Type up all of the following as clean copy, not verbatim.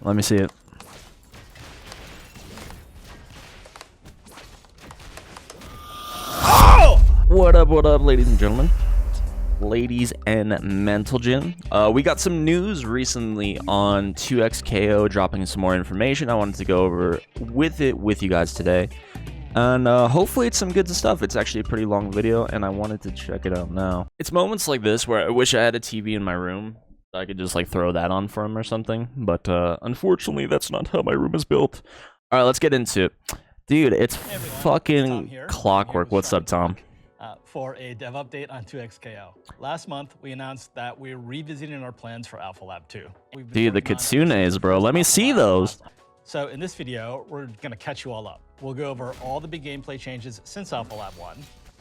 Let me see it. Oh! What up, ladies and gentlemen? Ladies and Mental Gym. We got some news recently on 2XKO dropping some more information. I wanted to go over with you guys today. And hopefully it's some good stuff. It's actually a pretty long video, and I wanted to check it out now. It's moments like this where I wish I had a TV in my room. I could just like throw that on for him or something. But unfortunately, that's not how my room is built. All right, let's get into it. Dude, it's fucking clockwork. What's up, Tom? For a dev update on 2XKO. Last month, we announced that we're revisiting our plans for Alpha Lab 2. Dude, the Kitsunes, bro. Let me see those. So in this video, we're gonna catch you all up. We'll go over all the big gameplay changes since Alpha Lab 1,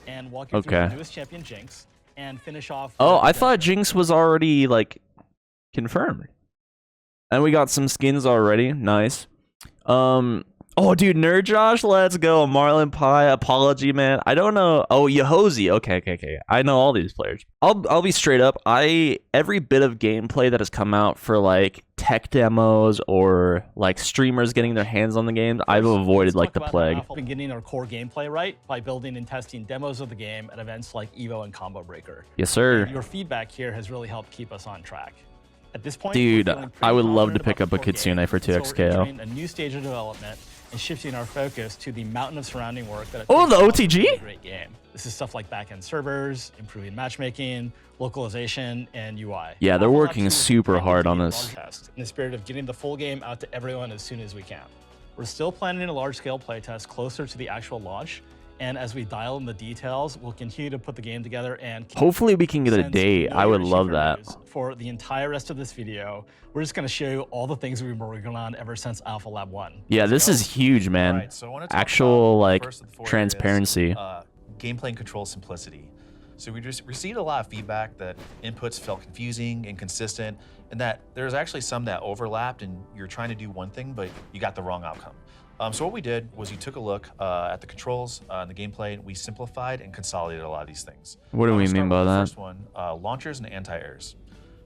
and walk you through the newest champion, Jinx, and finish off... Oh, I thought Jinx was already, like, confirmed. And we got some skins already. Nice. Oh, dude, Nerd Josh, let's go. Marlon Pie, Apology Man. I don't know. Oh, Yahozi. Okay. I know all these players. I'll be straight up. Every bit of gameplay that has come out for like tech demos or like streamers getting their hands on the game, I've avoided like the plague. We've been getting our core gameplay right by building and testing demos of the game at events like EVO and Combo Breaker. Yes, sir. And your feedback here has really helped keep us on track. At this point, dude, I would love to pick up a Kitsune for 2XKO. A new stage of development and shifting our focus to the mountain of surrounding work that the OTG? A great game. This is stuff like backend servers, improving matchmaking, localization, and UI. Yeah, they're working super hard on this. In the spirit of getting the full game out to everyone as soon as we can. We're still planning a large-scale playtest closer to the actual launch, and as we dial in the details, we'll continue to put the game together and hopefully we can get a date. I would love that. For the entire rest of this video, we're just going to show you all the things we've been working on ever since Alpha Lab 1. Yeah, this is huge, man. Right, so actual like transparency. Gameplay and control simplicity. So we just received a lot of feedback that inputs felt confusing, inconsistent, and that there's actually some that overlapped and you're trying to do one thing, but you got the wrong outcome. So what we did was we took a look at the controls and the gameplay, and we simplified and consolidated a lot of these things. What do we mean by that? First one, launchers and anti-airs.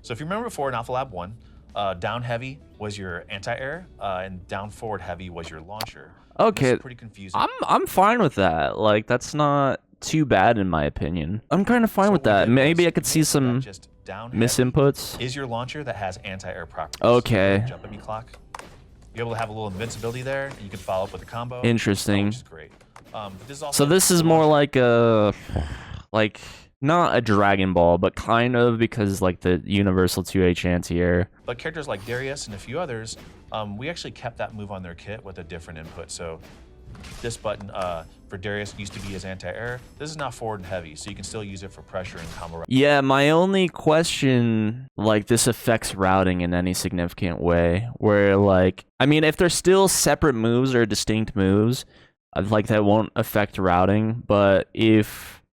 So if you remember before in Alpha Lab 1, down heavy was your anti-air, and down forward heavy was your launcher. Okay, pretty confusing. I'm fine with that. Like, that's not too bad in my opinion. I'm kind of fine with that. Maybe I could see some misinputs. Is your launcher that has anti-air properties. Okay. Jump at me, clock. You're able to have a little invincibility there, and you can follow up with a combo. Interesting. Which is great. So this is more like a, like, not a Dragon Ball, but kind of, because like the Universal 2H anti-air. But characters like Darius and a few others, we actually kept that move on their kit with a different input. So this button for Darius used to be his anti-air. This is now forward and heavy, so you can still use it for pressure and combo. Yeah, my only question, like, this affects routing in any significant way, where, like, I mean, if they're still separate moves or distinct moves, like, that won't affect routing, but if,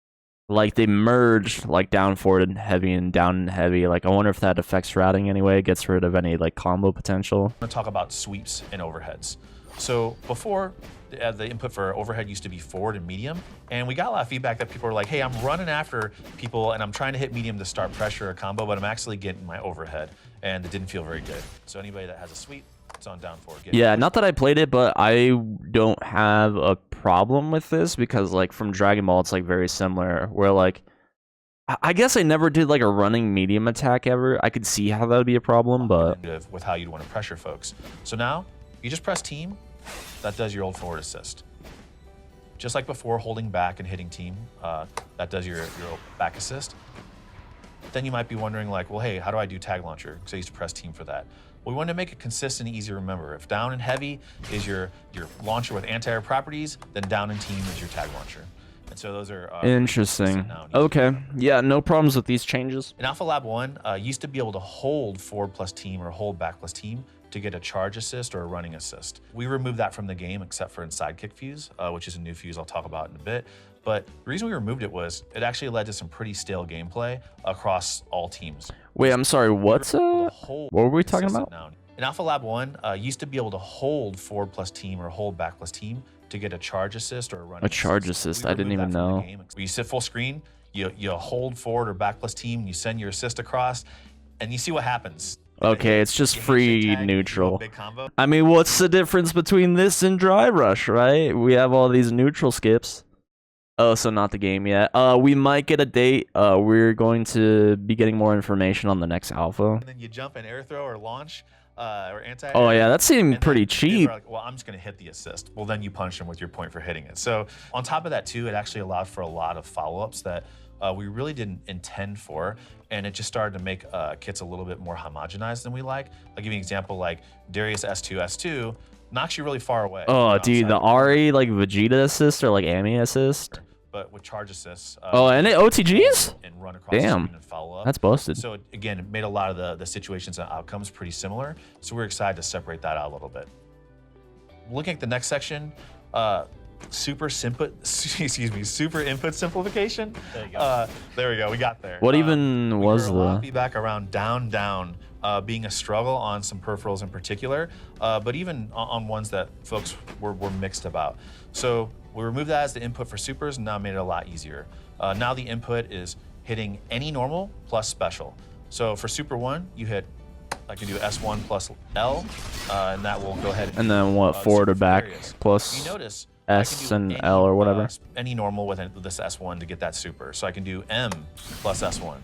like, they merge, like, down forward and down and heavy, like, I wonder if that affects routing anyway, gets rid of any, like, combo potential. I'm gonna talk about sweeps and overheads. So before, the input for overhead used to be forward and medium, and we got a lot of feedback that people were like, hey, I'm running after people and I'm trying to hit medium to start pressure or combo, but I'm actually getting my overhead, and it didn't feel very good. So anybody that has a sweep, it's on down forward. Yeah, not that I played it, but I don't have a problem with this because, like, from Dragon Ball, it's like very similar, where, like, I guess I never did like a running medium attack ever. I could see how that would be a problem, but with how you'd want to pressure folks. So now you just press team. That does your old forward assist. Just like before, holding back and hitting team, that does your back assist. Then you might be wondering, like, well, hey, how do I do tag launcher? Because I used to press team for that. Well, we wanted to make it consistent and easy to remember. If down and heavy is your launcher with anti-air properties, then down and team is your tag launcher. And so those are interesting. Okay, yeah, no problems with these changes. In Alpha Lab 1, used to be able to hold forward plus team or hold back plus team to get a charge assist or a running assist. We removed that from the game except for in Sidekick Fuse, which is a new fuse I'll talk about in a bit. But the reason we removed it was it actually led to some pretty stale gameplay across all teams. Wait, I'm sorry, what were we talking about? In Alpha Lab 1, used to be able to hold forward plus team or hold back plus team to get a charge assist or a running assist. A charge assist, I didn't even know. You sit full screen, you hold forward or back plus team, you send your assist across, and you see what happens. Okay, it's just You handshake free tag, you do a neutral. big combo. I mean, what's the difference between this and Dry Rush, right? We have all these neutral skips. Oh, so not the game yet. We might get a date. We're going to be getting more information on the next alpha. And then you jump in air throw or launch or anti-air. Oh yeah, that seemed And pretty then cheap. they're like, well, I'm just going to hit the assist. Well, then you punch them with your point for hitting it. So on top of that, too, it actually allowed for a lot of follow-ups that we really didn't intend for. And it just started to make kits a little bit more homogenized than we like. I'll give you an example, like Darius S2 knocks you really far away. Oh, dude, outside the the corner. Ari, like, Vegeta assist or, like, Ami assist? But with charge assists. Oh, and it OTGs? And run across the Damn. screen and follow up. That's busted. So again, it made a lot of the situations and outcomes pretty similar. So we're excited to separate that out a little bit. Looking at the next section, super input simplification. There you go. There we go, we got there. What even we was heard a lot of the... feedback around down being a struggle on some peripherals in particular, but even on ones that folks were mixed about. So we removed that as the input for supers and now made it a lot easier. Now the input is hitting any normal plus special. So for super 1, you hit, I can do S1 plus L, and that will go ahead and And then what, forward or super back areas. plus You notice I S can do and L or whatever? any normal with this S1 to get that super. So I can do M plus S1.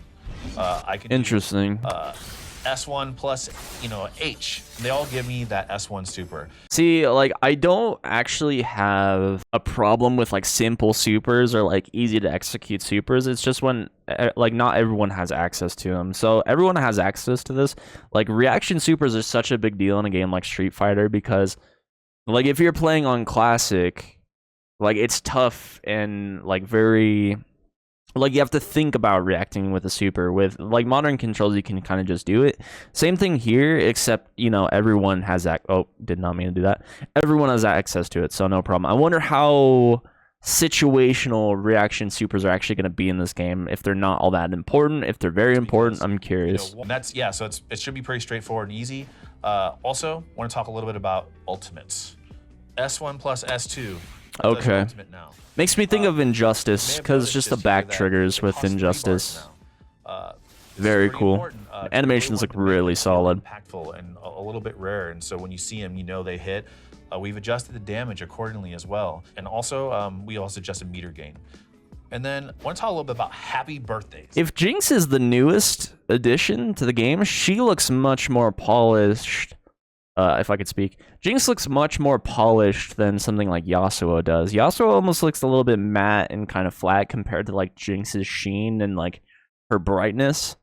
I can Interesting. do S1 plus, H. They all give me that S1 super. See, like, I don't actually have a problem with, like, simple supers or, like, easy to execute supers. It's just when, like, not everyone has access to them. So everyone has access to this. Like, reaction supers are such a big deal in a game like Street Fighter because, like, if you're playing on Classic, like, it's tough and, like, very... Like, you have to think about reacting with a super. With, like, modern controls, you can kind of just do it. Same thing here, except, everyone has that. Oh, did not mean to do that. Everyone has access to it, so no problem. I wonder how situational reaction supers are actually going to be in this game. If they're not all that important, if they're very important, I'm curious. So it should be pretty straightforward and easy. Also, want to talk a little bit about ultimates. S1 plus S2. Okay. Ultimate now. Makes me think of Injustice, because just the back triggers with Injustice. Very cool. Animations look really solid. Impactful and a little bit rare, and so when you see them, they hit. We've adjusted the damage accordingly as well, and also we also adjusted meter gain. And then I want to talk a little bit about happy birthdays. If Jinx is the newest addition to the game, she looks much more polished. If I could speak, Jinx looks much more polished than something like Yasuo does. Yasuo almost looks a little bit matte and kind of flat compared to like Jinx's sheen and like her brightness.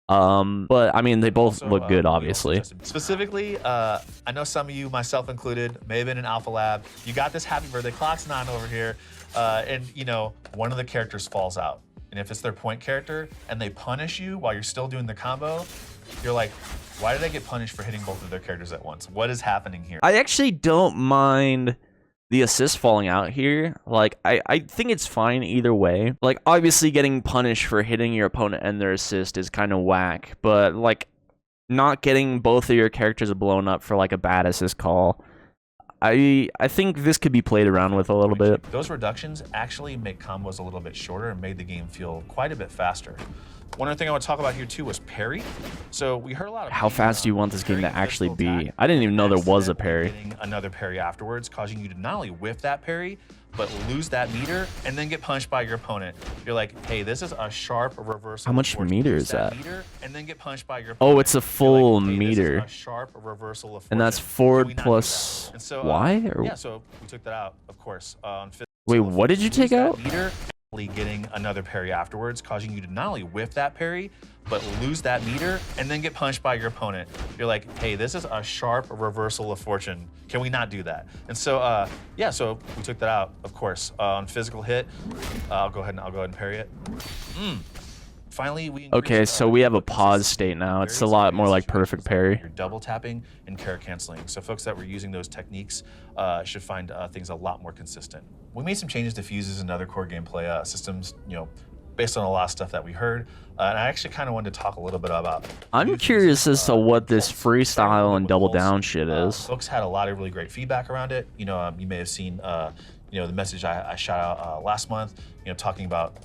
But I mean, they both Also, look good, we obviously. also specifically, I know some of you, myself included, may have been in Alpha Lab. You got this happy birthday clock's 9 over here, and one of the characters falls out. And if it's their point character and they punish you while you're still doing the combo, you're like, why did I get punished for hitting both of their characters at once? What is happening here? I actually don't mind the assist falling out here. Like, I think it's fine either way. Like, obviously getting punished for hitting your opponent and their assist is kind of whack, but like not getting both of your characters blown up for like a bad assist call, I think this could be played around with a little bit. Those reductions actually make combos a little bit shorter and made the game feel quite a bit faster. One other thing I want to talk about here too was parry. So we heard a lot of How fast do you want this game to parrying a actually physical be? attack I didn't even know there was a and parry. getting another parry afterwards, causing you to not only whiff that parry, but lose that meter and then get punched by your opponent. You're like, hey, this is a sharp reversal. How much of fortune. meter Lose is that? Meter and then get punched by your Oh, opponent. it's a You're full like, hey, meter. This is a sharp reversal of And that's fortune. forward Can we not do plus that? And so, Y? Or... yeah, so we took that out, of course. On Wait, what did you lose take that out? Meter, getting another parry afterwards, causing you to not only whiff that parry, but lose that meter and then get punched by your opponent. You're like, hey, this is a sharp reversal of fortune. Can we not do that? And so, yeah, so we took that out, of course. On physical hit, I'll go ahead and parry it. Finally, we Okay, so we have a pause state now. It's a lot more like perfect parry. You're double tapping and carry canceling. So folks that were using those techniques should find things a lot more consistent. We made some changes to fuses and other core gameplay systems, based on a lot of stuff that we heard. And I actually kind of wanted to talk a little bit about. I'm curious as to what this freestyle and double down shit is. Folks had a lot of really great feedback around it. You may have seen, the message I shot out last month. Talking about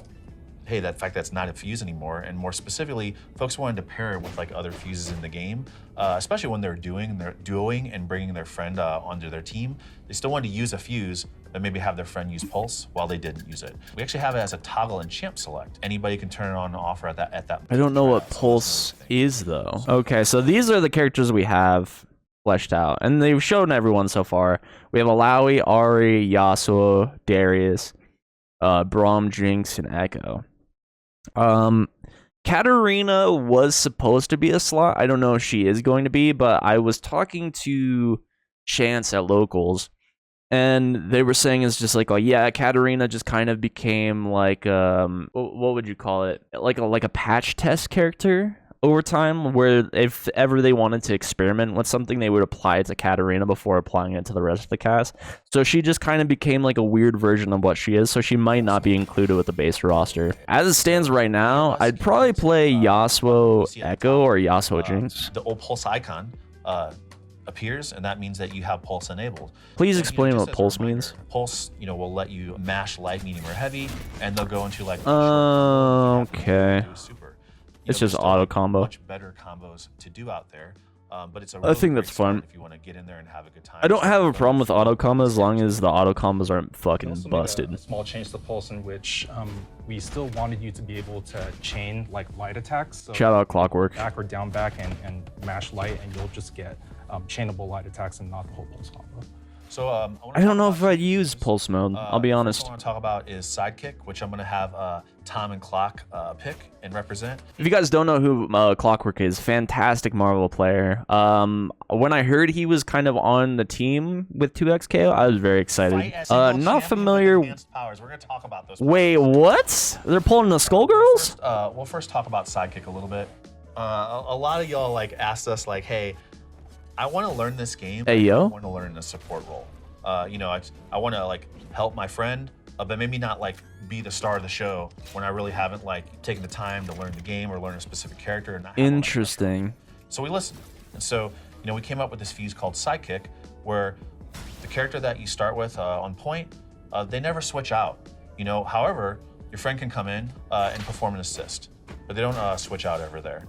hey, that fact that's not a fuse anymore, and more specifically, folks wanted to pair it with like other fuses in the game, especially when they're duoing and bringing their friend onto their team. They still wanted to use a fuse, but maybe have their friend use Pulse while they didn't use it. We actually have it as a toggle in Champ Select. Anybody can turn it on and off at that. I don't know what Pulse is though. Okay, so these are the characters we have fleshed out, and they've shown everyone so far. We have Alawi, Ari, Yasuo, Darius, Braum, Jinx, and Echo. Katarina was supposed to be a slot. I don't know if she is going to be, but I was talking to Chance at Locals, and they were saying it's just like, oh yeah, Katarina just kind of became like what would you call it? Like a patch test character over time, where if ever they wanted to experiment with something, they would apply it to Katarina before applying it to the rest of the cast. So she just kind of became like a weird version of what she is, so she might not be included with the base roster. As it stands right now, I'd probably play Yasuo Echo or Yasuo Jinx. The old Pulse icon appears, and that means that you have Pulse enabled. Please And, explain just what as a Pulse reminder, means. Pulse, will let you mash light, medium, or heavy, and they'll go into like Okay. super. It's There's just still auto combo. Much better combos to do out there, but it's a I think great that's start fun. if you want to get in there and have a good time. I don't have a problem with auto combos as long as the auto combos aren't fucking Also made busted. a small change to Pulse in which we still wanted you to be able to chain like light attacks. So Shout out Clockwork. back or down back and mash light, and you'll just get chainable light attacks and not the whole Pulse combo. So I don't know if I'd use Pulse mode. I'll be the first honest. one I want to talk about is Sidekick, which I'm going to have Tom and Clock pick and represent. If you guys don't know who Clockwork is, fantastic Marvel player. When I heard he was kind of on the team with 2XKO, I was very excited. Fight as single Not champion familiar. with advanced powers. We're going to talk about those. Wait, what? They're pulling the Skullgirls? We'll first talk about Sidekick a little bit. A lot of y'all asked us hey, I want to learn this game. Hey, yo. I want to learn a support role. I want to help my friend, but maybe not be the star of the show when I really haven't taken the time to learn the game or learn a specific character. And not have a lot of Interesting. So we listened. And so, we came up with this fuse called Sidekick, where the character that you start with on point, they never switch out. However, your friend can come in and perform an assist, but they don't switch out ever there.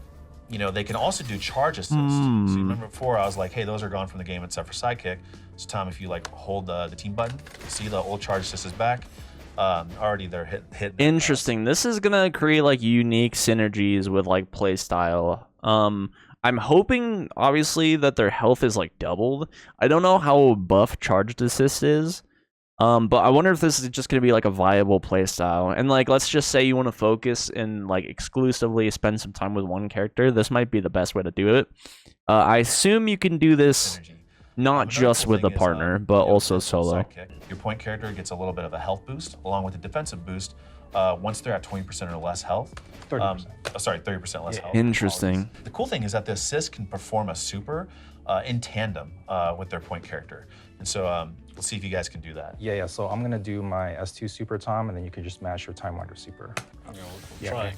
They can also do charge assist. So you remember before I was like, hey, those are gone from the game except for Sidekick. So Tom, if you hold the team button, see the old charge assist is back. Already they're hit. Interesting. This is gonna create unique synergies with play style. I'm hoping obviously that their health is doubled. I don't know how buff charged assist is. But I wonder if this is just gonna be a viable play style. And let's just say you want to focus and exclusively spend some time with one character. This might be the best way to do it. I assume you can do this Synergy. not Another just cool with a thing is, partner, but also with solo. Sidekick, your point character gets a little bit of a health boost along with a defensive boost once they're at 20% or less health. 30%. 30% less health. Interesting. The cool thing is that the assist can perform a super in tandem with their point character. And so let's see if you guys can do that. Yeah. So I'm gonna do my S2 super Tom, and then you can just mash your Time Wander super. Yeah. Try.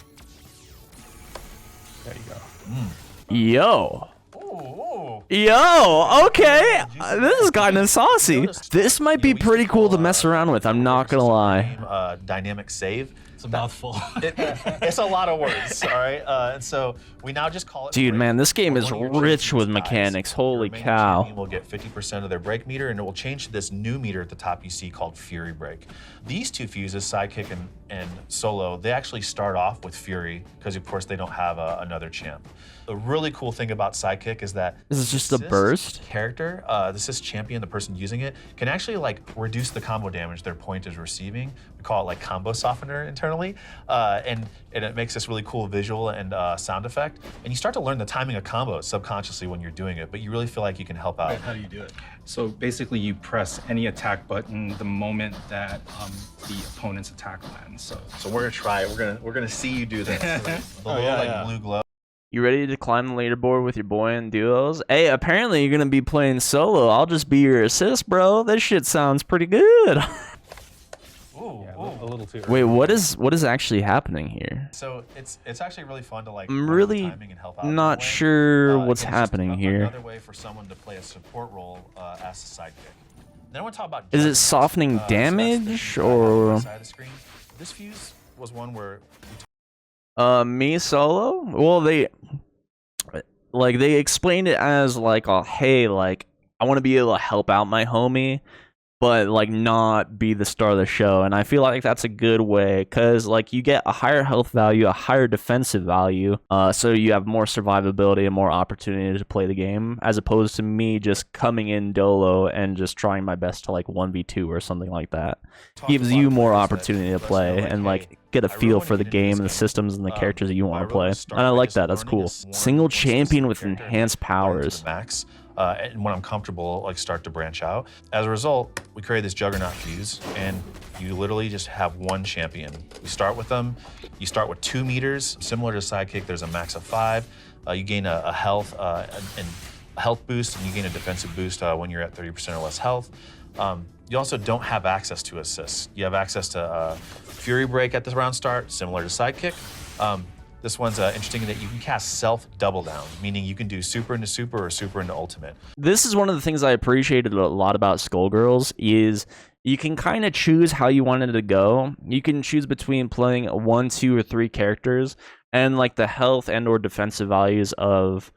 There you go. Yo. Ooh. Yo, okay. This is kind of saucy. This might be pretty cool to mess around with, I'm not gonna lie. Dynamic save. It's a mouthful. It's a lot of words, all right? And so we now just call it Dude, break. man, this game When is one of your rich with champions dies, mechanics. Holy your remaining cow. champion will get 50% of their break meter, and it will change to this new meter at the top you see called Fury Break. These two fuses, Sidekick and Solo, they actually start off with Fury because, of course, they don't have another champ. The really cool thing about Sidekick is that This is just the a burst? character, the assist champion, the person using it, can actually reduce the combo damage their point is receiving. We call it combo softener internally, and it makes this really cool visual and sound effect. And you start to learn the timing of combos subconsciously when you're doing it, but you really feel like you can help out. How do you do it? So basically, you press any attack button the moment that the opponent's attack lands. So So we're gonna try it. We're gonna see you do this. The little yeah. blue glow. You ready to climb the leaderboard with your boy in duos? Hey, apparently you're gonna be playing solo. I'll just be your assist, bro. This shit sounds pretty good. Ooh, yeah, ooh. a little too. Wait, early. what is actually happening here? So it's actually really fun to I'm learn the really timing and help out in not that way. sure what's Again, it's just happening here. Another way for someone to play a support role as a sidekick. Then I want to talk about. Is it Judgment. softening So that's the damage fuse I have on the or? side of the screen. This fuse was one where Me solo? Well, they explained it as like, oh, hey, like I want to be able to help out my homie, but like not be the star of the show. And I feel like that's a good way, because like you get a higher health value, a higher defensive value, so you have more survivability and more opportunity to play the game, as opposed to me just coming in dolo and just trying my best to like 1v2 or something like that. Gives you more opportunity to play and like get a feel for the game and the systems and the characters that you want to play. And I like that. That's cool. Single champion with enhanced powers. Max. And when I'm comfortable, like start to branch out. As a result, we create this Juggernaut fuse, and you literally just have one champion. We start with them. You start with 2 meters, similar to Sidekick. There's a max of 5. You gain a health and a health boost, and you gain a defensive boost when you're at 30% or less health. You also don't have access to assists. You have access to Fury Break at the round start, similar to Sidekick. This one's interesting in that you can cast self double down, meaning you can do super into super or super into ultimate. This is one of the things I appreciated a lot about Skullgirls is you can kind of choose how you wanted to go. You can choose between playing 1, 2, or 3 characters, and like the health and or defensive values of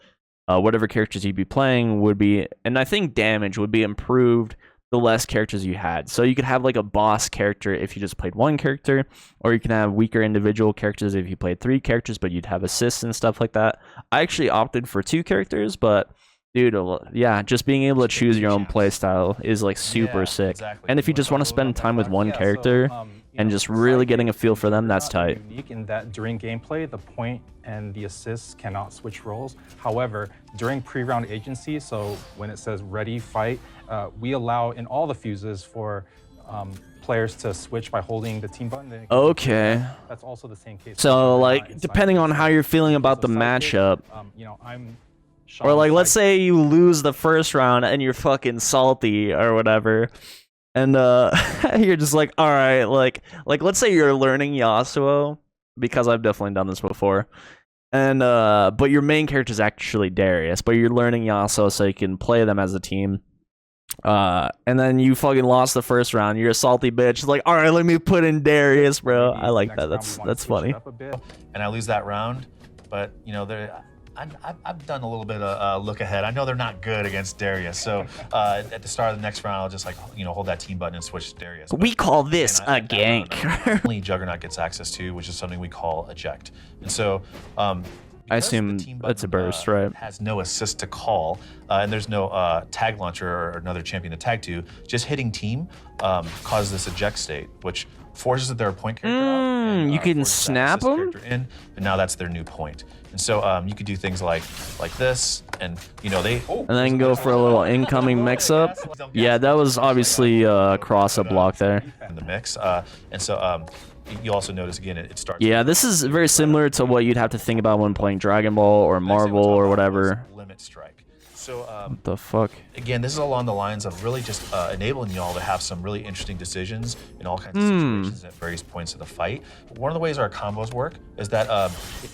whatever characters you'd be playing would be, and I think damage would be improved the less characters you had. So you could have like a boss character if you just played 1 character, or you can have weaker individual characters if you played 3 characters, but you'd have assists and stuff like that. I actually opted for 2 characters, but dude, yeah, just being able to choose your own playstyle is like super sick. Exactly. And if you just want to spend time with one character and just really getting a feel for them, that's tight. Unique in that during gameplay, the point and the assists cannot switch roles. However, during pre-round agency, so when it says ready, fight, we allow in all the fuses for players to switch by holding the team button. Okay. That's also the same case. So like, depending on how you're feeling about the matchup, you know, I'm or like, let's say you lose the first round and you're fucking salty or whatever, and you're just like, all right, like let's say you're learning Yasuo, because I've definitely done this before, and but your main character is actually Darius, but you're learning Yasuo so you can play them as a team. And then you fucking lost the first round. You're a salty bitch. It's like, all right, let me put in Darius, bro. I like that. That's funny. And I lose that round, but you know, I've done a little bit of look ahead. I know they're not good against Darius, so at the start of the next round, I'll just like, you know, hold that team button and switch to Darius. We call this a gank. Only Juggernaut gets access to, which is something we call eject. And so I assume it's a burst, right? Has no assist to call, and there's no tag launcher or another champion to tag to. Just hitting team causes this eject state, which forces their point character up. And, you can forces that snap assist them? character in, and now that's their new point. And so you could do things like this, and you know and then go for a little incoming mix-up. Yeah, that was obviously a cross-up block there. In the mix, and so you also notice again it starts. Yeah, this is very similar to what you'd have to think about when playing Dragon Ball or Marvel or whatever. Limit strike. So What the fuck? again, this is along the lines of really just enabling y'all to have some really interesting decisions in all kinds of situations at various points of the fight. One of the ways our combos work is that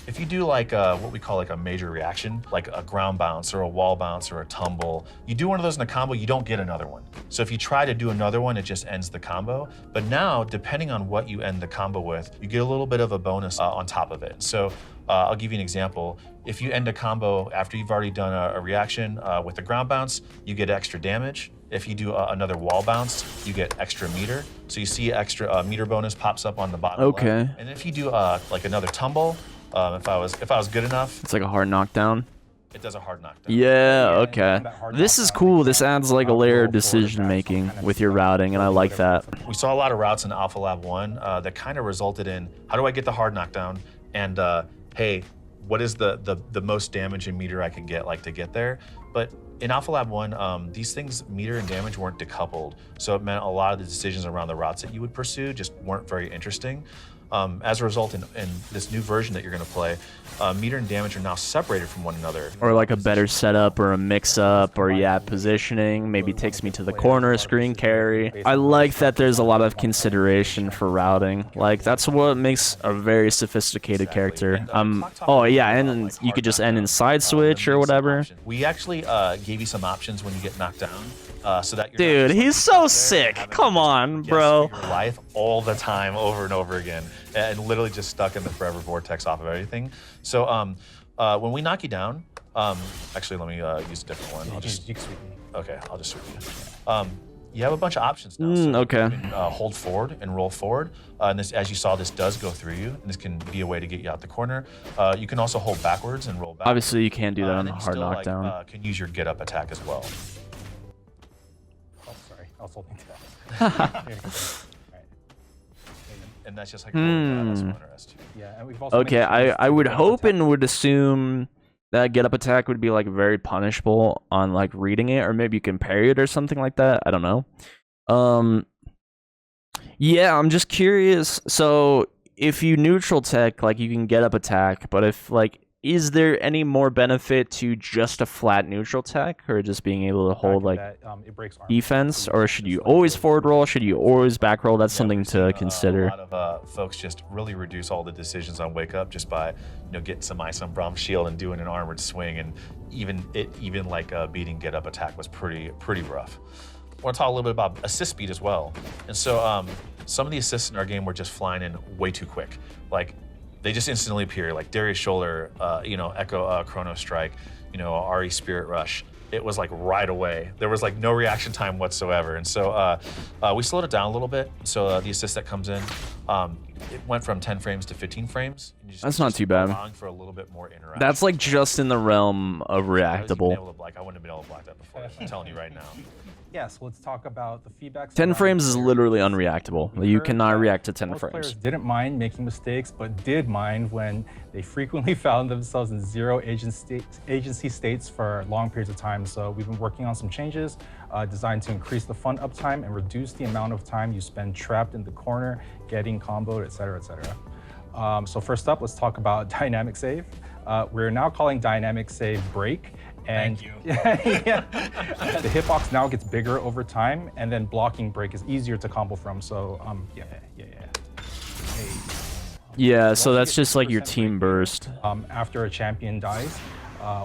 if you do like what we call like a major reaction, like a ground bounce or a wall bounce or a tumble, you do one of those in a combo, you don't get another one. So if you try to do another one, it just ends the combo. But now, depending on what you end the combo with, you get a little bit of a bonus on top of it. So I'll give you an example. If you end a combo after you've already done a reaction with a ground bounce, you get extra damage. If you do another wall bounce, you get extra meter. So you see extra meter bonus pops up on the bottom Okay. left. And if you do like another tumble, if I was good enough, It's like a hard knockdown. it does a hard knockdown. Yeah, okay. This is cool. This adds like a layer of decision making with your routing, and I like that. We saw a lot of routes in Alpha Lab 1 that kind of resulted in, how do I get the hard knockdown? And hey, what is the most damage and meter I can get like to get there? But in Alpha Lab 1, these things, meter and damage, weren't decoupled. So it meant a lot of the decisions around the routes that you would pursue just weren't very interesting. As a result, in this new version that you're going to play, meter and damage are now separated from one another. Or like a better setup or a mix-up, or yeah, positioning. Maybe takes me to the corner, screen carry. I like that there's a lot of consideration for routing. Like, that's what makes a very sophisticated character. Oh yeah, and you could just end in side switch or whatever. We actually gave you some options when you get knocked down. so that you're not Dude, just, like, he's stuck so there sick. having to Come just on, guess bro. for your life all the time, over and over again, and literally just stuck in the forever vortex off of everything. So when we knock you down, actually let me use a different one. I'll just You can sweep me. okay, I'll just sweep you. You have a bunch of options now. So okay. You can, hold forward and roll forward. And this, as you saw, this does go through you. And this can be a way to get you out the corner. You can also hold backwards and roll back. Obviously, you can't do that on and a then you hard still, knockdown. Like, can use your get up attack as well. Oh, sorry. I was holding that. There you go. Right. And that's just like that's one rest. Yeah, and we've also made Okay, changes I to would the hope attack. and would assume that get up attack would be like very punishable on like reading it, or maybe you can parry it or something like that. I don't know. Yeah, I'm just curious. So if you neutral tech, like you can get up attack, but if like, is there any more benefit to just a flat neutral tech, or just being able to hold like That, it breaks armor. defense, So or can should just, you like, always go forward through roll? it. Should you always back roll? That's something we've to seen, consider. A lot of folks just really reduce all the decisions on wake up just by getting some ice on Brahm's shield and doing an armored swing, and even like beating get up attack was pretty rough. I want to talk a little bit about assist speed as well. And so some of the assists in our game were just flying in way too quick. Like they just instantly appear, like Darius Scholler, Echo Chrono Strike, Ari Spirit Rush. It was like right away. There was like no reaction time whatsoever. And so we slowed it down a little bit. So the assist that comes in, it went from 10 frames to 15 frames. And That's not too bad. Allowing for a little bit more interaction. That's like just in the realm of I was even reactable. able to, like, I wouldn't have been able to block that before. I'm telling you right now. Yeah, so let's talk about the feedback. 10 around frames is players. literally unreactable. We You heard cannot that react to 10 most frames. Players didn't mind making mistakes, but did mind when they frequently found themselves in zero agency states for long periods of time. So we've been working on some changes designed to increase the fun uptime and reduce the amount of time you spend trapped in the corner, getting comboed, et cetera, et cetera. So first up, let's talk about dynamic save. We're now calling dynamic save break. And Thank you. yeah, the hitbox now gets bigger over time, and then blocking break is easier to combo from. So yeah. Hey. Yeah, so Once you that's get just like your 50% team break burst. after a champion dies.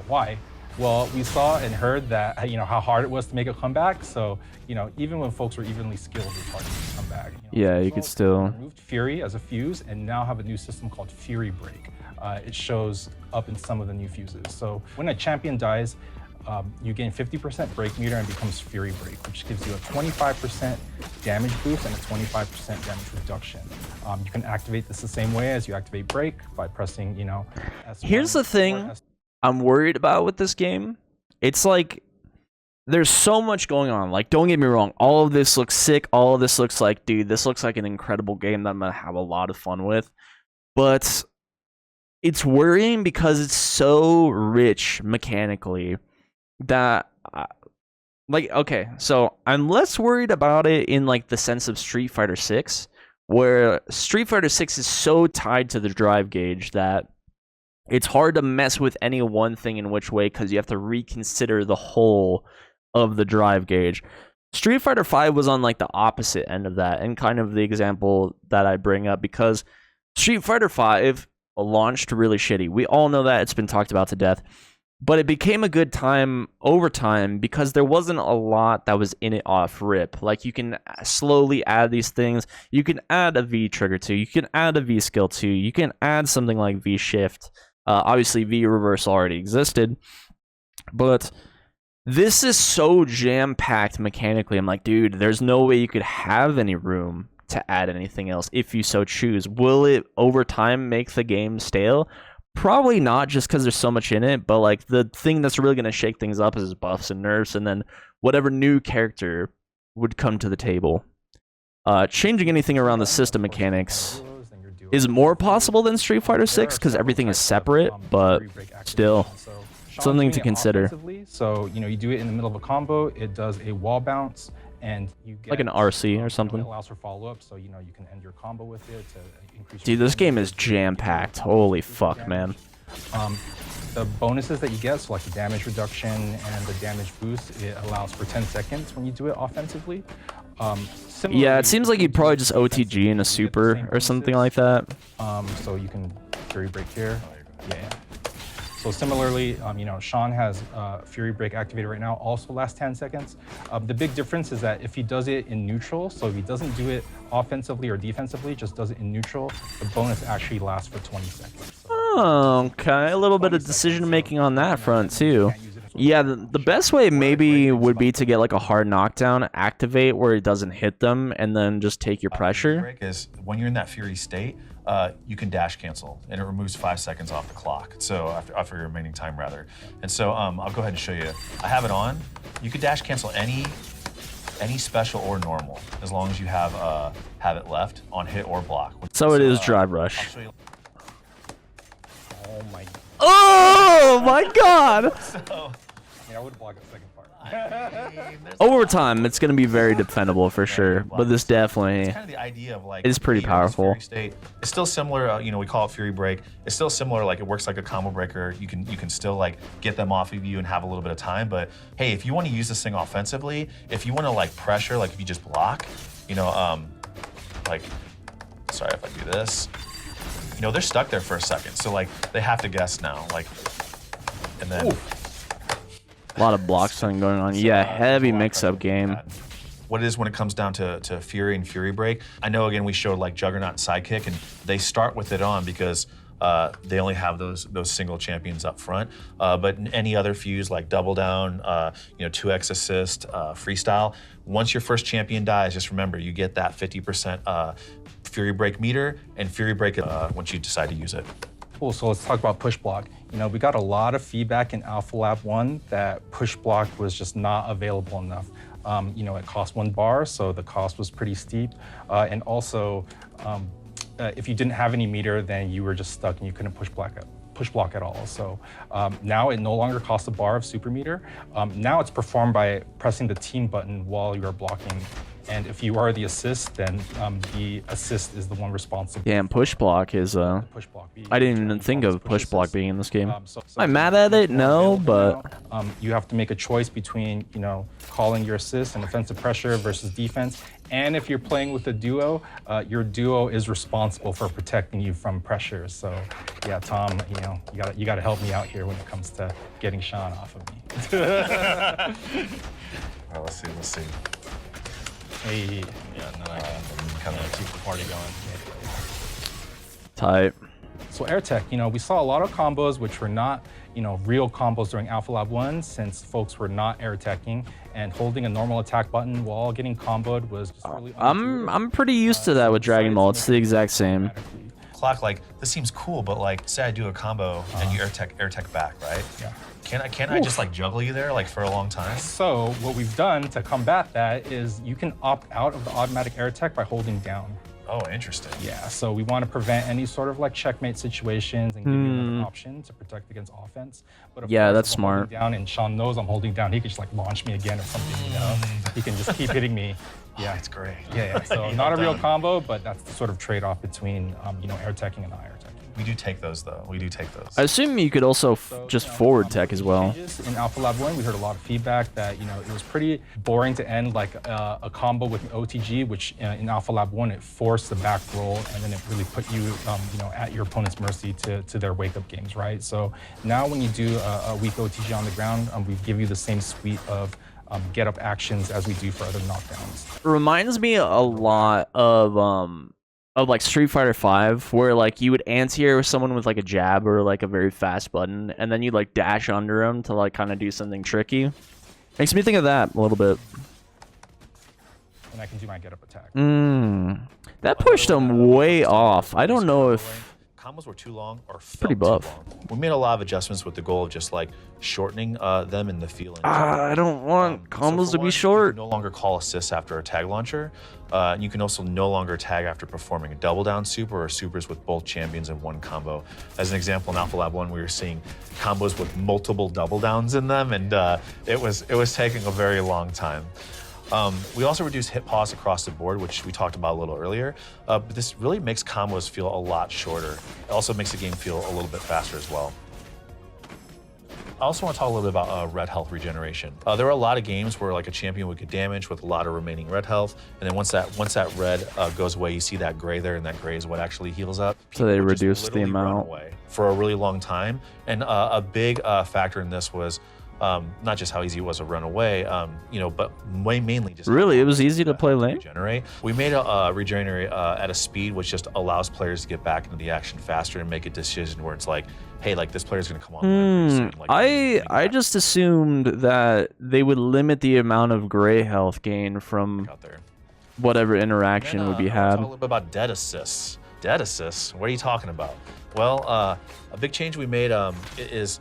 Why? Well, we saw and heard that how hard it was to make a comeback. So even when folks were evenly skilled, it's hard to make a comeback. Yeah, as a you could result, still- we removed Fury as a fuse, and now have a new system called Fury Break. It shows up in some of the new fuses. So when a champion dies, you gain 50% break meter and becomes Fury Break, which gives you a 25% damage boost and a 25% damage reduction. You can activate this the same way as you activate break by pressing, S1 Here's the or thing S2. I'm worried about with this game. It's like there's so much going on. Like, don't get me wrong, all of this looks sick. All of this looks like, dude, this looks like an incredible game that I'm gonna have a lot of fun with. But it's worrying because it's so rich mechanically that okay, so I'm less worried about it in like the sense of Street Fighter 6, where Street Fighter 6 is so tied to the drive gauge that it's hard to mess with any one thing in which way because you have to reconsider the whole of the drive gauge. Street Fighter 5 was on like the opposite end of that, and kind of the example that I bring up because Street Fighter 5 launched really shitty. We all know that, it's been talked about to death. But it became a good time over time because there wasn't a lot that was in it off rip. Like, you can slowly add these things. You can add a V trigger to, you can add a V skill to, you can add something like V shift. Obviously, V reverse already existed. But this is so jam-packed mechanically. I'm like, dude, there's no way you could have any room to add anything else if you so choose. Will it over time make the game stale? Probably not, just because there's so much in it, but like the thing that's really going to shake things up is buffs and nerfs, and then whatever new character would come to the table. Changing anything around the system mechanics is more possible than Street Fighter 6 because everything is separate, but still, something to consider. So you do it in the middle of a combo, it does a wall bounce, and you get Like an RC or something. It allows for follow-up, so you can end your combo with it to increase. Dude, this game is jam-packed. Holy fuck, man. The bonuses that you get, so like the damage reduction and the damage boost, it allows for 10 seconds when you do it offensively. Yeah, it seems like you'd probably just OTG in a super or something like that. So you can Fury Break here. Yeah. So similarly, Sean has Fury Break activated right now, also lasts 10 seconds. The big difference is that if he does it in neutral, so if he doesn't do it offensively or defensively, just does it in neutral, the bonus actually lasts for 20 seconds. So Oh, okay, a little bit of decision making on that front too. Yeah, the best way maybe would be to get like a hard knockdown, activate where it doesn't hit them, and then just take your Fury pressure. Break is when you're in that Fury state, you can dash cancel, and it removes 5 seconds off the clock. So after your remaining time, rather. And so I'll go ahead and show you. I have it on. You could dash cancel any special or normal, as long as you have it left on hit or block. So it is Drive Rush. I'll show you. oh my, Oh my God! So, I would have blocked the second part. Over time, it's gonna be very defendable for sure, but this definitely. it's kind of the idea of like It is pretty being in this powerful. Fury state. It's still similar. We call it Fury Break. It's still similar. Like it works like a combo breaker. You can still like get them off of you and have a little bit of time. But hey, if you want to use this thing offensively, if you want to like pressure, like if you just block, like sorry if I do this. They're stuck there for a second, so like they have to guess now, like, and then. A lot of block setting going on. Yeah, heavy mix-up game. What it is when it comes down to Fury and Fury Break. I know, again, we showed like Juggernaut and Sidekick, and they start with it on because they only have those single champions up front. But in any other fuse like Double Down, 2x assist, Freestyle, once your first champion dies, just remember you get that 50% Fury Break meter and Fury Break once you decide to use it. Cool, so let's talk about push block. We got a lot of feedback in Alpha Lab 1 that push block was just not available enough. It cost 1 bar, so the cost was pretty steep. And also, if you didn't have any meter, then you were just stuck and you couldn't push block at all. So now it no longer costs a bar of super meter. Now it's performed by pressing the team button while you are blocking. And if you are the assist, then the assist is the one responsible. Damn, push block is Push block. I didn't even think of push block assist. being in this game. So Am I mad at it? No, but you have to make a choice between calling your assist and offensive pressure versus defense. And if you're playing with a duo, your duo is responsible for protecting you from pressure. So yeah, Tom, you got to help me out here when it comes to getting Sean off of me. All right, let's see. Hey, Yeah, and then I can kind of keep the party going. tight. so AirTech, we saw a lot of combos which were not, real combos during Alpha Lab 1 since folks were not AirTeching, and holding a normal attack button while getting comboed was just really I'm pretty used to that with Dragon Ball. It's the exact same. Clock, like, this seems cool, but like, say I do a combo and you air tech back, right? Yeah. Can't I just like juggle you there like for a long time? So what we've done to combat that is you can opt out of the automatic air tech by holding down. Oh, interesting. Yeah, so we want to prevent any sort of like checkmate situations and give you another option to protect against offense. But of Yeah, course, that's if I'm holding smart. Down and Sean knows I'm holding down, he could just like launch me again or something, He can just keep hitting me. Yeah, It's great. yeah. So not a real combo, but that's the sort of trade-off between air teching and not air teching. We do take those though. We do take those. I assume you could also just forward tech as well. In Alpha Lab 1, we heard a lot of feedback that it was pretty boring to end like a combo with an OTG, which in Alpha Lab 1 it forced the back roll, and then it really put you at your opponent's mercy to their wake up games, right? So now when you do a weak OTG on the ground, we give you the same suite of get up actions as we do for other knockdowns. It reminds me a lot of like Street Fighter V, where like you would anti-air with someone with like a jab or like a very fast button, and then you like dash under him to like kind of do something tricky. Makes me think of that a little bit. And I can do my get up attack. That pushed him way off. I don't know if combos were too long or felt Pretty buff. too long. We made a lot of adjustments with the goal of just like shortening them in the feeling. I don't want combos So for to one, be short. You can no longer call assists after a tag launcher. You can also no longer tag after performing a double down super or supers with both champions in one combo. As an example, in Alpha Lab 1, we were seeing combos with multiple double downs in them, and it was taking a very long time. We also reduced hit pause across the board, which we talked about a little earlier. But this really makes combos feel a lot shorter. It also makes the game feel a little bit faster as well. I also want to talk a little bit about red health regeneration. There were a lot of games where like a champion would get damaged with a lot of remaining red health, and then once that red goes away, you see that gray there, and that gray is what actually heals up. So they People would just reduced the literally run amount. away for a really long time, and a big factor in this was not just how easy it was to run away, but mainly just Really, it was easy to play lane? regenerate. We made a regenerate at a speed which just allows players to get back into the action faster and make a decision where it's like, hey, like this player's gonna come on. Pretty soon. Like, I just assumed that they would limit the amount of gray health gain from out there. whatever interaction would be I wanna talk had. a little bit about dead assists. Dead assists? What are you talking about? Well, a big change we made is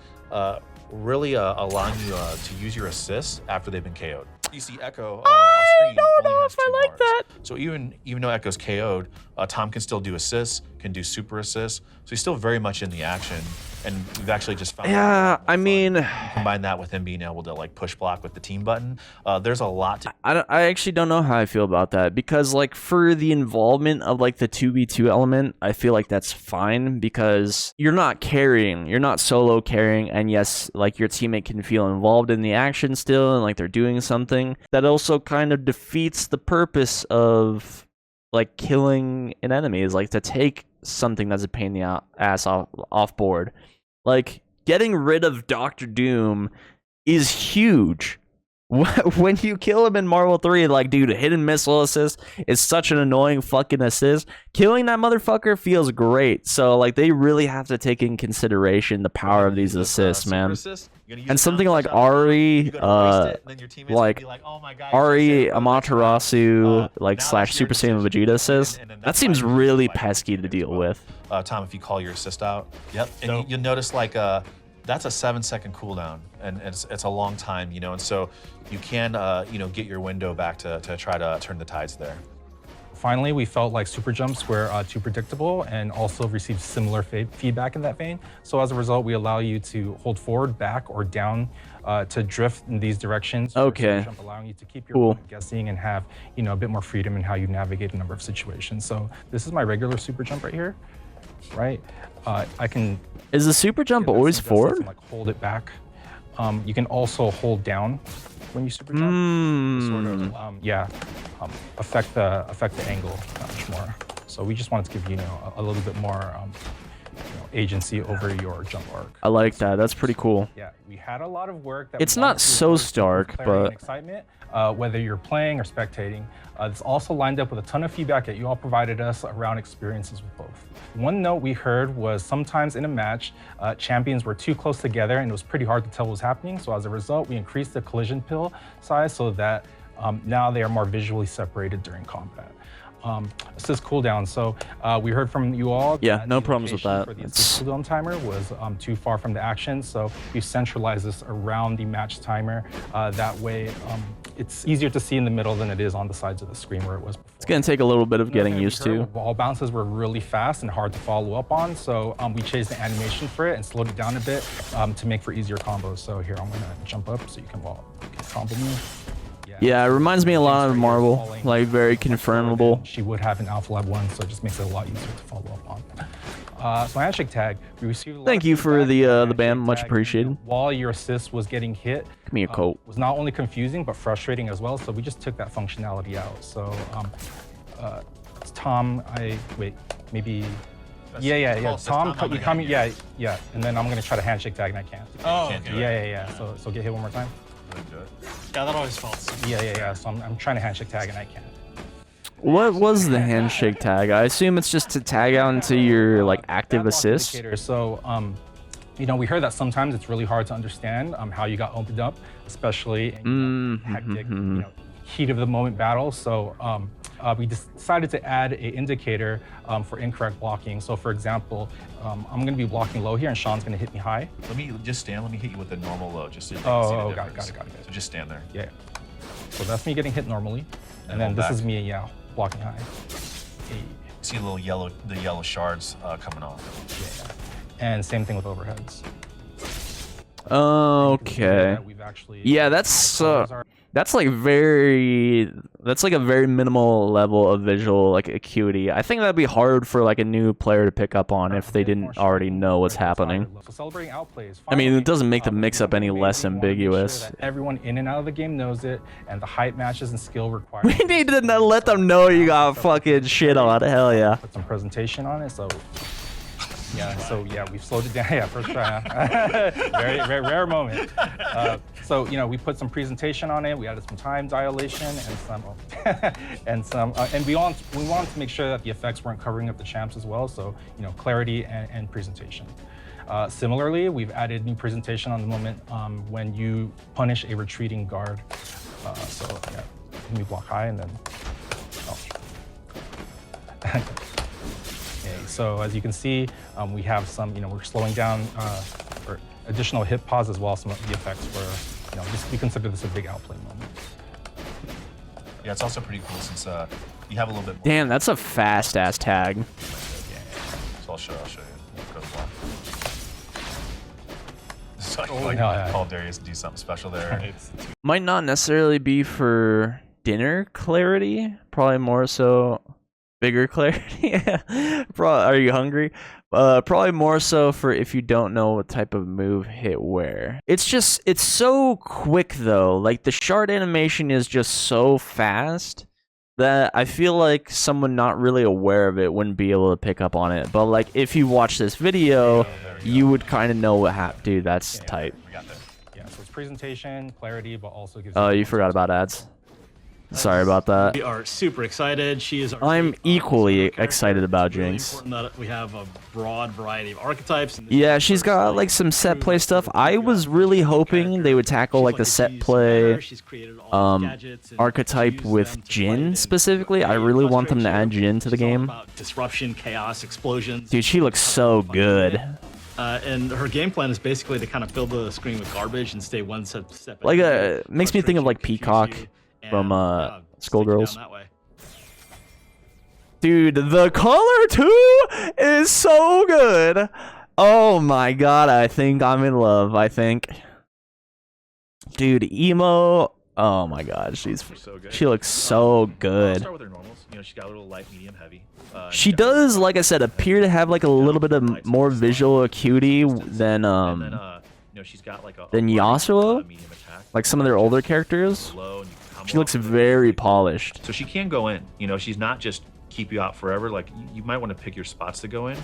really allowing you to use your assists after they've been KO'd. You see Echo on screen only has 2 bars. So even though Echo's KO'd, Tom can still do assists, can do super assists. So he's still very much in the action. And we've actually just found Yeah, I mean, combine that with him being able to like push block with the team button. There's a lot to I actually don't know how I feel about that, because like for the involvement of like the 2v2 element, I feel like that's fine because you're not carrying, you're not solo carrying, and yes, like your teammate can feel involved in the action still and like they're doing something. That also kind of defeats the purpose of like killing an enemy, is like to take something that's a pain in the ass off board. Like getting rid of Dr. Doom is huge. When you kill him in Marvel 3, like, dude, a hidden missile assist is such an annoying fucking assist. Killing that motherfucker feels great. So, like, they really have to take in consideration the power of these assists, man. And something like Ari, like Ari Amaterasu, like / Super Saiyan Vegeta assist, that seems really pesky to deal with. Tom, if you call your assist out, yep, and you'll notice like that's a 7-second cooldown, and it's a long time, and so you can get your window back to try to turn the tides there. Finally, we felt like super jumps were too predictable and also received similar feedback in that vein. So as a result, we allow you to hold forward, back, or down to drift in these directions. Okay. Super jump, allowing you to keep your opponent guessing and have a bit more freedom in how you navigate a number of situations. So this is my regular super jump right here, right? I can. Is the super jump always forward? Like hold it back. You can also hold down when you super jump. To sort of, affect the angle that much more. So we just wanted to give you a little bit more agency over your jump arc. I like that. That's pretty cool. Yeah, we had a lot of work. It's not so stark, but excitement, whether you're playing or spectating. It's also lined up with a ton of feedback that you all provided us around experiences with both. One note we heard was sometimes in a match, champions were too close together and it was pretty hard to tell what was happening. So as a result, we increased the collision pill size so that now they are more visually separated during combat. Assist cooldown. So we heard from you all. Yeah, no problems with that. For the assist cooldown timer was too far from the action, so we centralized this around the match timer. That way, it's easier to see in the middle than it is on the sides of the screen where it was before. It's gonna take a little bit of getting used to. Wall bounces were really fast and hard to follow up on, so we changed the animation for it and slowed it down a bit to make for easier combos. So here, I'm gonna jump up so you can combo me. Yeah, it reminds me a lot of Marvel, like very confirmable. She would have an Alpha Lab 1, so it just makes it a lot easier to follow up on. So handshake tag, we received a lot Thank of you for feedback. the BAM, much Tag, appreciated. While your assist was getting hit, Give me a coat. was not only confusing but frustrating as well. So we just took that functionality out. So Tom, maybe. Yeah. Tom, you come, yeah. And then I'm gonna try to handshake tag and I can't. Oh, Can't do okay. it. Yeah. So get hit one more time. Yeah, that always felt. Yeah. So I'm trying to handshake tag and I can't. What was the handshake tag? I assume it's just to tag out into your like active assist. So we heard that sometimes it's really hard to understand how you got opened up, especially in hectic, heat of the moment battle. So we decided to add an indicator for incorrect blocking. So for example, I'm going to be blocking low here and Sean's going to hit me high. Let me just stand. Let me hit you with a normal low, just so you can see the difference. Got it. So just stand there. Yeah. So that's me getting hit normally, and then this is me, blocking high. See the yellow shards coming off. Yeah. And same thing with overheads. Okay. We've actually. Yeah, that's That's like a very minimal level of visual like acuity. I think that'd be hard for like a new player to pick up on if they didn't already know what's happening. So celebrating outplays. I mean, it doesn't make the finally, mix-up any less amazing. We wanna make sure ambiguous. that everyone in and out of the game knows it, and the height matches and skill required. We need to let them know you got fucking shit on. Hell yeah. Put some presentation on it, so yeah, we've slowed it down. Yeah, first try. Huh? very rare moment. So we put some presentation on it. We added some time dilation and some and we wanted to make sure that the effects weren't covering up the champs as well. So clarity and presentation. Similarly, we've added new presentation on the moment when you punish a retreating guard. So yeah, you block high and then. Okay, so as you can see, we have some, we're slowing down for additional hit pause as well. Some of the effects were, we consider this a big outplay moment. Yeah, it's also pretty cool since you have a little bit more. Damn, that's a fast ass tag. So I'll show you. Go to block. So call Darius do something special there. Might not necessarily be for dinner clarity, probably more so bigger clarity. Are you hungry? Probably more so for if you don't know what type of move hit where. It's so quick though. Like the shard animation is just so fast that I feel like someone not really aware of it wouldn't be able to pick up on it. But like if you watch this video, you would kind of know what happened. Dude, that's tight. We got that. Yeah, so it's presentation, clarity, but also gives. Oh, you forgot about ads. Sorry about that. We are super excited. She is. I'm equally excited about It's really Jinx. important that we have a broad variety of archetypes. Yeah, she's got like some set play stuff. I was really hoping they would tackle like the set play archetype with Jhin specifically. I really want them to add Jhin to the game. Disruption, chaos, explosions. Dude, she looks so good. And her game plan is basically to kind of fill the screen with garbage and stay one step. Like ahead, makes me think of like confuse Peacock you, from and, Skullgirls. stick you down that way. Dude, the color too is so good. Oh my god, I think I'm in love. I think. Dude, emo. Oh my god, she looks so I'll good. start with her normals. She's got a little light, medium, heavy. She does, like I said, appear to have like a little bit of more visual acuity than she's got like than Yasuo. medium attack. Like some of their older characters. Low, and you can combo She looks off of it. very polished. So she can go in. She's not just keep you out forever. Like you might want to pick your spots to go in.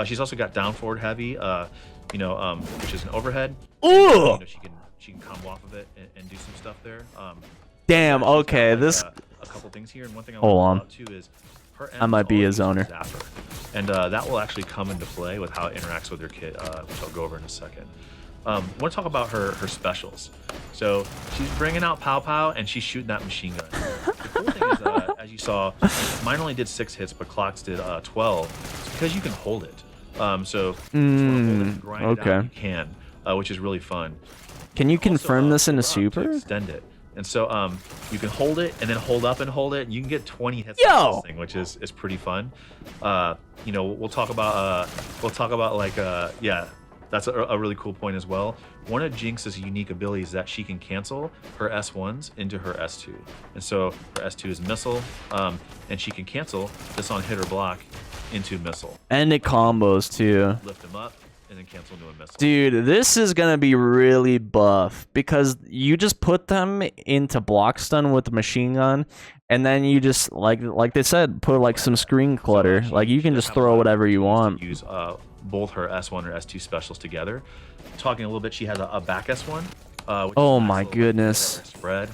She's also got down forward heavy, which is an overhead. Ooh! And, she can combo off of it and do some stuff there. Damn. she's got, Okay, like, this. a couple things here, and one thing I Hold want on. to point out too is her I might be a uses zoner. Zapper. And that will actually come into play with how it interacts with your kit, which I'll go over in a second. I want to talk about her specials. So she's bringing out Pow Pow, and she's shooting that machine gun. The cool thing is, as you saw, mine only did 6 hits, but Clocks did 12. It's because you can hold it. So if you want to hold it and grind it out, okay. you can, which is really fun. Can you confirm Also, this in a hold up to super? extend it. And so you can hold it and then hold up and hold it, and you can get 20 hits Yo! on this thing, which is pretty fun. We'll talk about that's a really cool point as well. One of Jinx's unique abilities is that she can cancel her S1s into her S2. And so her S2 is missile, and she can cancel this on hit or block into missile. And it combos too. Lift them up and then cancel into a missile. Dude, this is gonna be really buff because you just put them into block stun with the machine gun, and then you just like they said, put like some screen clutter. Like you can just throw whatever you want. Use both her S1 or S2 specials together. Talking a little bit, she has a back S1. Which Oh is a nice my little goodness. spread.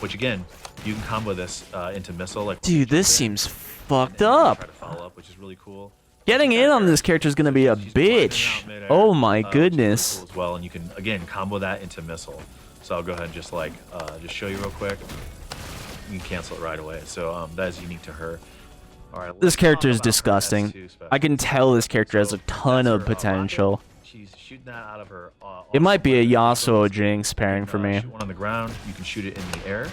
Which again, you can combo this into missile. Like Dude, this seems and fucked then you up. Try to follow up, which is really cool. Getting in on this character is gonna be a She's climbing bitch. out midair, Oh my which is really goodness. cool as well, and you can again combo that into missile. So I'll go ahead and just just show you real quick. You can cancel it right away. So that is unique to her. All right. This let's character talk is about her disgusting. S2 special. I can tell this character has a So ton that's of her, potential. rocket. She's shooting that out of her. It might be a awesome Yasuo Jinx pairing for me. Shoot one on the ground. You can shoot it in the air.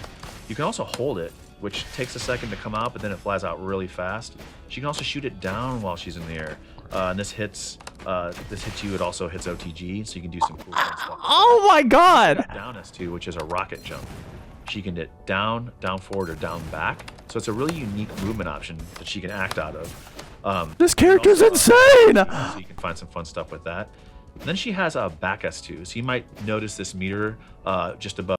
You can also hold it, which takes a second to come out, but then it flies out really fast. She can also shoot it down while she's in the air. And this hits you. It also hits OTG, so you can do some cool fun stuff. Oh my god! Down S2, which is a rocket jump. She can hit down, down forward, or down back. So it's a really unique movement option that she can act out of. This character's also, insane! so you can find some fun stuff with that. And then she has a back S2. So you might notice this meter just above.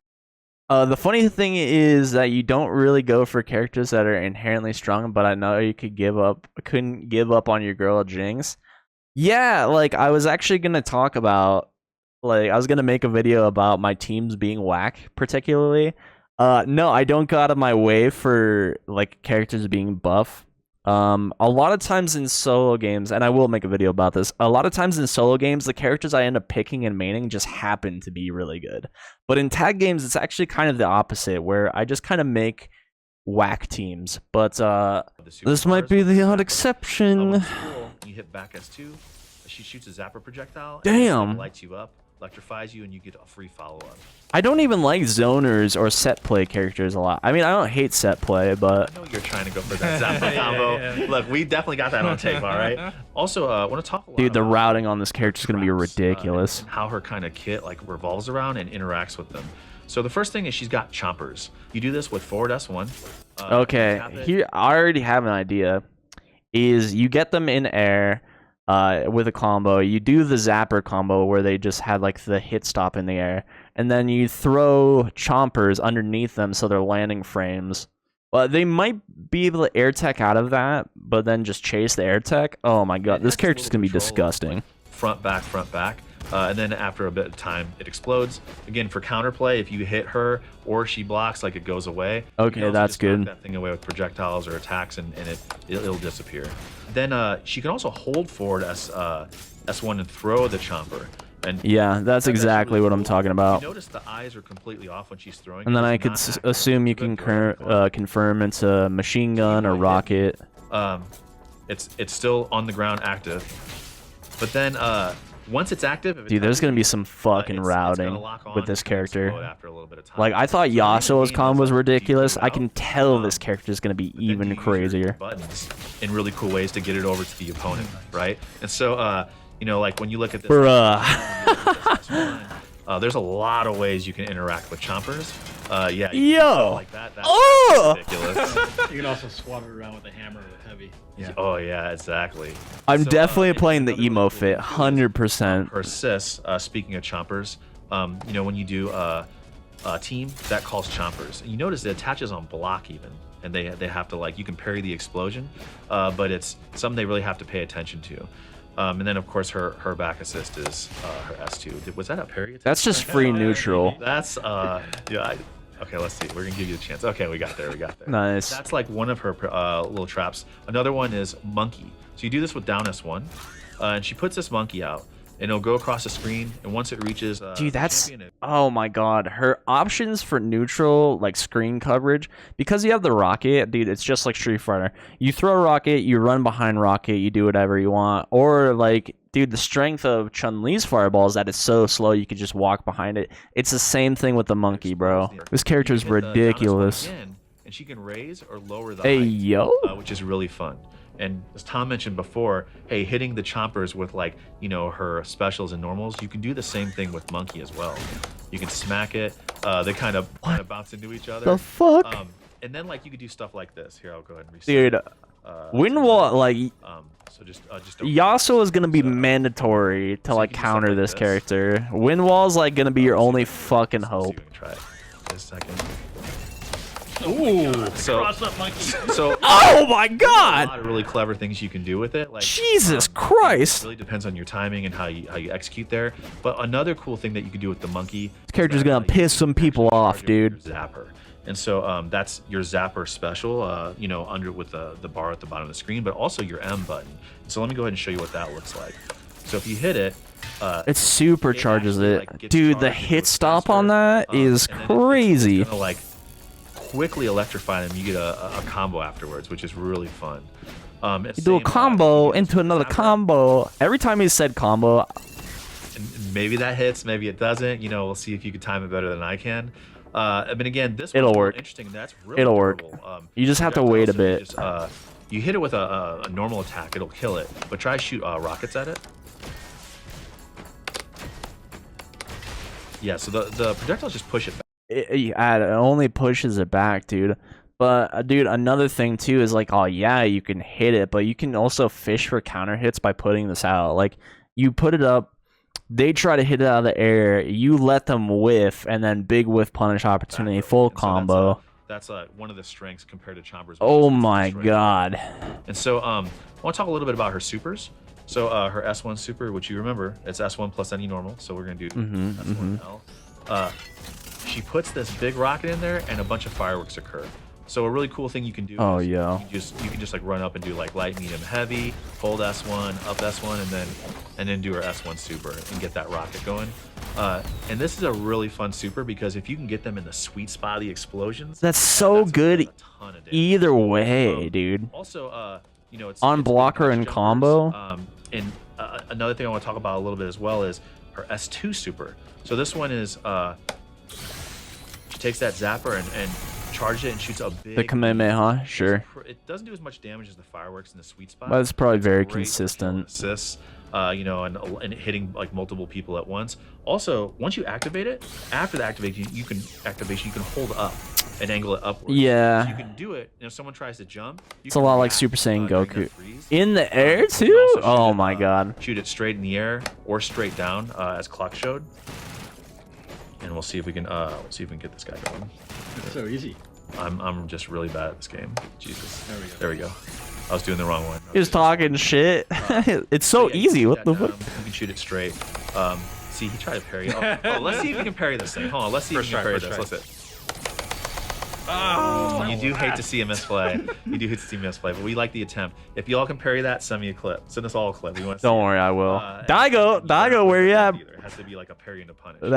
The funny thing is that you don't really go for characters that are inherently strong, but I know you couldn't give up on your girl Jinx. Yeah, like I was actually gonna talk about, like I was gonna make a video about my teams being whack, particularly. No, I don't go out of my way for like characters being buff. A lot of times in solo games, and I will make a video about this, a lot of times in solo games, the characters I end up picking and maining just happen to be really good. But in tag games, it's actually kind of the opposite, where I just kind of make whack teams. But this might be the odd exception. You hit back S2, she shoots a zapper projectile. Damn. And it lights you up, electrifies you, and you get a free follow-up. I don't even like zoners or set play characters a lot. I mean, I don't hate set play, but I know you're trying to go for that zapper combo. Yeah. Look, we definitely got that on tape, all right? Also, I want to talk a lot dude, the about routing on this character is going to be traps, ridiculous. and how her kind of kit like revolves around and interacts with them. So the first thing is she's got chompers. You do this with forward S1. Okay, tap it. here I already have an idea. Is you get them in air with a combo. You do the zapper combo where they just had like the hit stop in the air, and then you throw chompers underneath them so they're landing frames. Well, they might be able to air tech out of that, but then just chase the air tech. Oh my god, It this has a character's little gonna be control of, disgusting. like, front, back. And then after a bit of time, it explodes. Again, for counterplay, if you hit her or she blocks, like it goes away. You Okay, can also that's just knock good. that thing away with projectiles or attacks, and it'll disappear. Then she can also hold forward S1 and throw the chomper. And Yeah, that's exactly really what I'm cool. talking about. You notice the eyes are completely off when she's throwing. And then it. I It's could not active. assume you It's can good going. confirm it's a machine gun or really hit. rocket. It's still on the ground active. But then once it's active, if it Dude, there's touches gonna be you, some fucking it's gonna routing lock on, with this it's gonna character. explode after a little bit of time. Like, I thought So I think the Yasuo's game combo was is, ridiculous. you I can out, tell this character is gonna be but then you even use your crazier. buttons in really cool ways to get it over to the opponent, right? And so, you know, like when you look at this, Bruh. there's a lot of ways you can interact with chompers. Yeah. Yo! you can do stuff like that. That's Oh! ridiculous. You can also swap it around with a hammer with heavy. Yeah. Oh yeah, exactly. I'm So, definitely playing the another emo really cool fit, thing too is, 100%. Her assists, speaking of chompers, you know, when you do a team, that calls chompers. And you notice it attaches on block even, and they have to, like, you can parry the explosion, but it's something they really have to pay attention to. And then of course her back assist is her S2. Was that a parry attack? That's just free neutral. That's yeah. Okay, let's see. We're gonna give you the chance. Okay, we got there. Nice. That's like one of her little traps. Another one is monkey. So you do this with down S1, and she puts this monkey out, and it'll go across the screen. And once it reaches, Dude, that's champion, oh my god. Her options for neutral, like screen coverage, because you have the rocket, dude. It's just like Street Fighter. You throw a rocket, you run behind rocket, you do whatever you want. Or like, dude, the strength of Chun-Li's fireball is that it's so slow you could just walk behind it. It's the same thing with the monkey, bro. This character is you hit the down S1 ridiculous. again, and she can raise or lower the Hey height, yo. which is really fun. And as Tom mentioned before, hey, hitting the chompers with, like, you know, her specials and normals, you can do the same thing with monkey as well. You can smack it. They kind of bounce into each other. The fuck? And then, like, you could do stuff like this. Here, I'll go ahead and reset. Dude, Windwall, like, So just Yasuo is gonna be mandatory to so like you can do stuff counter like this this. character. Windwall's like gonna be your only Let's see fucking if hope. we can try it. Just a second. Ooh, So- cross up monkey. So Oh my a god! lot of really clever things you can do with it. Like, Jesus it Christ! really depends on your timing and how you execute there. But another cool thing that you can do with the monkey, This character's gonna you piss can some people actually off, charge it with dude. your Zapper. And so that's your zapper special, you know, under with the bar at the bottom of the screen, but also your M button. So let me go ahead and show you what that looks like. So if you hit it, It supercharges actually, it. like, gets Dude, the charged and hit goes stop on faster, that is and then crazy. It's gonna, like, quickly electrify them. You get a combo afterwards, which is really fun. You do a combo into another combo. Every time he said combo, And maybe that hits, maybe it doesn't. You know, we'll see if you can time it better than I can. I mean, again, this It'll one's really work. interesting. That's really It'll work. durable. You just have to wait a projectiles, bit. so you just, you hit it with a normal attack, it'll kill it. But try to shoot rockets at it. Yeah, so the projectiles just push it back. it only pushes it back, dude. But dude, another thing too is like, oh yeah, you can hit it, but you can also fish for counter hits by putting this out. Like you put it up, they try to hit it out of the air, you let them whiff, and then big whiff punish opportunity, Exactly. full And so combo. That's one of the strengths compared to Chomper's. Oh my god. And so I want to talk a little bit about her supers. So her S1 super, which you remember, it's S1 plus any normal. So we're gonna do S1L. She puts this big rocket in there, and a bunch of fireworks occur. So a really cool thing you can do. Oh, is yeah. You can just like run up and do like light, medium, heavy, hold S1, up S1, and then do her S1 super and get that rocket going. And this is a really fun super because if you can get them in the sweet spot of the explosions, That's so gonna good do a ton of damage. either way, dude. Also, you know, it's On it's blocker big and jumpers. combo. And another thing I want to talk about a little bit as well is her S2 super. So this one is she takes that zapper and charges it and shoots a big The Kamehameha, sure. It doesn't do as much damage as the fireworks in the sweet spot. But it's probably very great for killing consistent. assists, you know, and hitting like multiple people at once. Also, once you activate it, after the activation, you can hold up and angle it upwards. Yeah. So you can do it. And if someone tries to jump, It's a lot like Super Saiyan during their Goku. freeze. In the air You can too? also shoot Oh it, my god. Shoot it straight in the air or straight down, as Clock showed. And we'll see if we can get this guy going. It's so easy. I'm just really bad at this game. Jesus. There we go. There we go. I was doing the wrong one. He was talking shit. It's so Yeah, you easy. can What shoot the that fuck? down. You can shoot it straight. See, he tried to parry. Oh, let's see if we can parry this thing. Hold on, let's see if we can parry this. Let's see. Oh, you do hate to see a misplay. You do hate to see a misplay, but we like the attempt. If y'all can parry that, send me a clip. Send us all a clip. We want to Don't see it. worry, I will. And Daigo, you don't Daigo, where you have at? to either. It has to be like a parry and a punish. That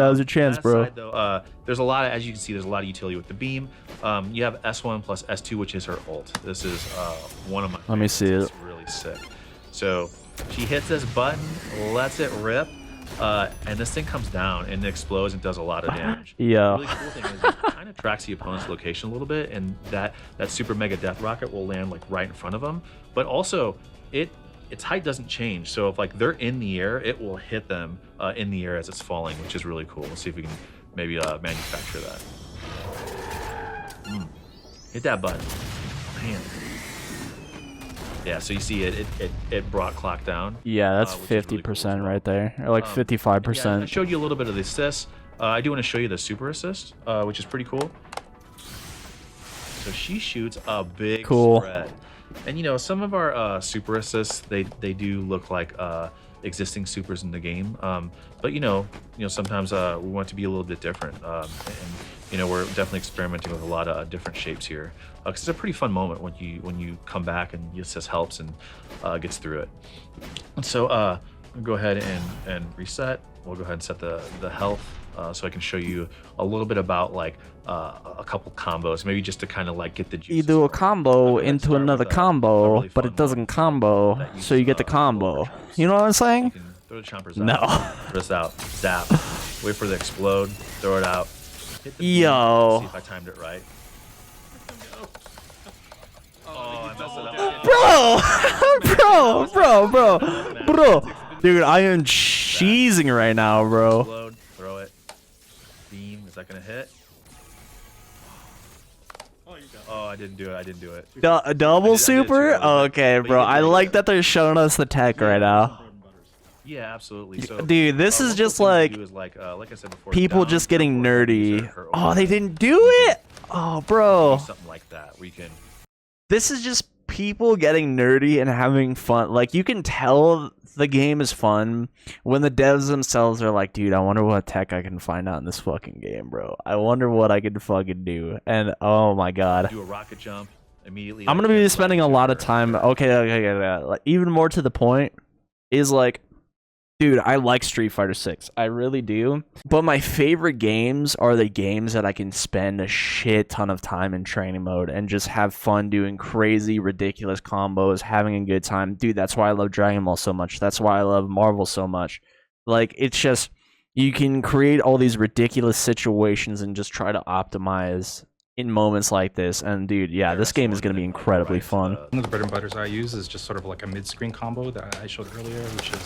was your chance, that bro. Side, though, there's a lot of, as you can see, there's a lot of utility with the beam. You have S1 plus S2, which is her ult. This is one of my. Let me favorites. see it. It's really sick. So she hits this button, lets it rip, and this thing comes down and explodes and does a lot of damage. Yeah. The really cool thing is it kind of tracks the opponent's location a little bit, and that super mega death rocket will land like right in front of them. But also, its height doesn't change. So if like they're in the air, it will hit them in the air as it's falling, which is really cool. Let's see if we can maybe manufacture that. Hit that button, man. Yeah, so you see it brought Clock down. Yeah, that's which is really cool 50% as well. right there. Or like Yeah, I 55%. showed you a little bit of the assist. I do want to show you the super assist, which is pretty cool. So she shoots a big Cool. spread. And you know, some of our super assists, they do look like existing supers in the game. But you know, sometimes we want to be a little bit different. And you know, we're definitely experimenting with a lot of different shapes here. Because it's a pretty fun moment when you come back and the assist helps and gets through it. And so I'll go ahead and reset. We'll go ahead and set the health so I can show you a little bit about like a couple combos, maybe just to kind of like get the juices. You do a combo I'm gonna into start another with a combo, really but fun it doesn't one combo, that so you get the uses, combo. overchamps. You know what I'm You saying? can throw the chompers No. out, throw this out, zap, wait for it to explode, throw it out. Hit the beam, Yo. see if I timed it right. Oh, I messed it up. Bro, dude, I am cheesing right now, bro. Explode, throw it. Beam, is that gonna hit? Oh, I didn't do it. A double super? too, but- Okay, but bro. you did I really like good. that they're showing us the tech right now. Yeah, absolutely. So, Dude, this is one just cool thing like to do is like I said before, people down, just getting forward, nerdy. user, her Oh, they overhead. didn't do it? Oh, bro. Something like that where you can. This is just people getting nerdy and having fun. Like, you can tell the game is fun when the devs themselves are like, dude, I wonder what tech I can find out in this fucking game, bro. I wonder what I can fucking do. And oh my god. Do a rocket jump immediately. I'm like, gonna be get spending a right lot to of her. time. Okay. Like, even more to the point is like, dude, I like Street Fighter 6. I really do. But my favorite games are the games that I can spend a shit ton of time in training mode and just have fun doing crazy, ridiculous combos, having a good time. Dude, that's why I love Dragon Ball so much. That's why I love Marvel so much. Like, it's just, you can create all these ridiculous situations and just try to optimize in moments like this. And dude, yeah, this game is going to be incredibly fun. One of the bread and butters I use is just sort of like a mid-screen combo that I showed earlier, which is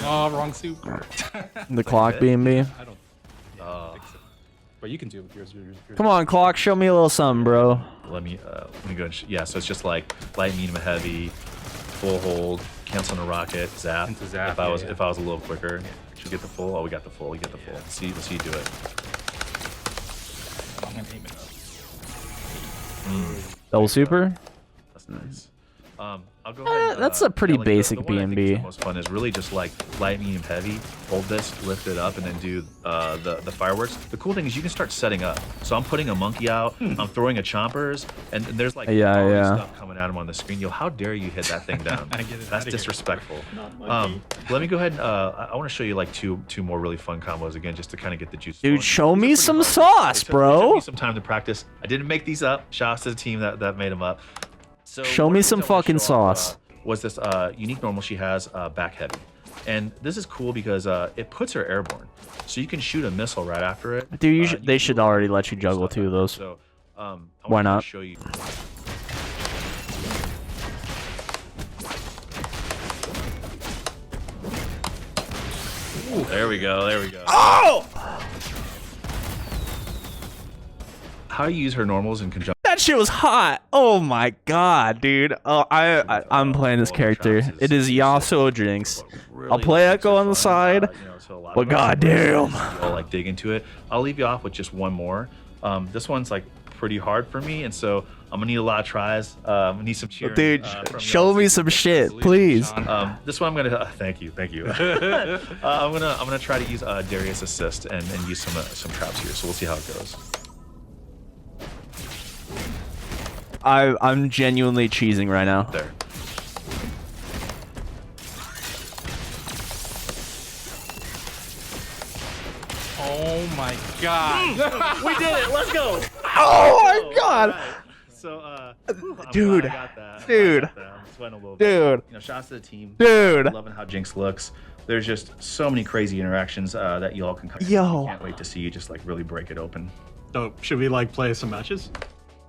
Oh, wrong super. The clock beam me. I don't. But you can do it with yours. Come on, Clock, show me a little something, bro. Let me go. Yeah, so it's just like light, medium, heavy, full hold, cancel on a rocket, zap. Into zap, If I was yeah. if I was a little quicker, should we get the full? Oh, we got the full. We get the full. Let's see you do it. I'm gonna aim it up. Double super. That's nice. I'll go ahead. That's a pretty like basic the one I think is BNB. the most fun is really just like light, medium, heavy. Hold this, lift it up, and then do the fireworks. The cool thing is you can start setting up. So I'm putting a monkey out. I'm throwing a chompers, and there's like Yeah, all this yeah. stuff coming at him on the screen. Yo, how dare you hit that thing down? Get it That's outta here. disrespectful. Let me go ahead. I want to show you like two more really fun combos again, just to kind of get the juice. Dude, flowing. show These are me pretty some fun. sauce, It took bro. me some time to practice. I didn't make these up. Shouts to the team that made them up. So Show one me of the some things I wanna fucking show off, sauce. was this unique normal she has back heavy, and this is cool because it puts her airborne, so you can shoot a missile right after it. Dude, You they can should do already let you juggle stuff two of like that. those. So I Why wanted to not? show you. Ooh, there we go. There we go. Oh! How do you use her normals in conjunction? That shit was hot. Oh my god, dude. Oh, I'm playing this character. It is Yasuo Jinx. I'll play Echo on the side. But goddamn. I'll like dig into it. I'll leave you off with just one more. This one's like pretty hard for me, and so I'm gonna need a lot of tries. I'm gonna need some cheering. Dude, from show y'all. me some shit, please. This one I'm gonna thank you. I'm gonna try to use Darius assist and use some traps here. So we'll see how it goes. I'm genuinely cheesing right now. There. Oh my god. We did it. Let's go. Oh my god. Alright. So, I'm Dude. glad I got that. Dude. I'm sweating a little bit. Dude. You know, shouts to the team. Dude. Loving how Jinx looks. There's just so many crazy interactions that you all can kind of. Yo. Can't wait to see you just like really break it open. So should we like play some matches?